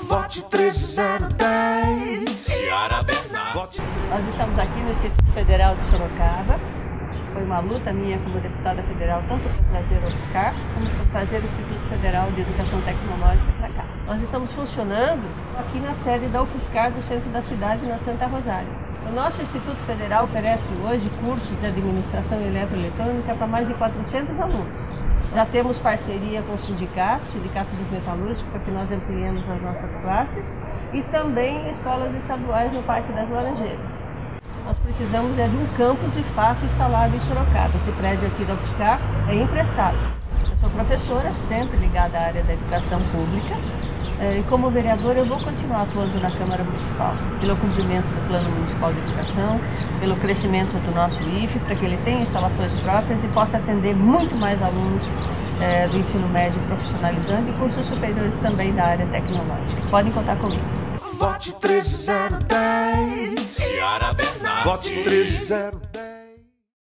Vote 13010. Ciara Bernardo. Nós estamos aqui no Instituto Federal de Sorocaba. Foi uma luta minha como deputada federal, tanto para trazer o UFSCar, como para trazer o Instituto Federal de Educação Tecnológica para cá. Nós estamos funcionando aqui na sede da UFSCar do centro da cidade, na Santa Rosália. O nosso Instituto Federal oferece hoje cursos de administração eletroeletrônica para mais de 400 alunos. Já temos parceria com o Sindicato dos Metalúrgicos, para que nós ampliemos as nossas classes, e também escolas estaduais no Parque das Laranjeiras. Nós precisamos de um campus de fato instalado em Sorocaba. Esse prédio aqui da UFSCar é emprestado. Eu sou professora, sempre ligada à área da educação pública, e como vereadora eu vou continuar atuando na Câmara Municipal, pelo cumprimento do Plano Municipal de Educação, pelo crescimento do nosso IFE, para que ele tenha instalações próprias e possa atender muito mais alunos do ensino médio profissionalizante e cursos superiores também da área tecnológica. Podem contar comigo. Vote 13010. Ciara Bernardo. Vote 13010.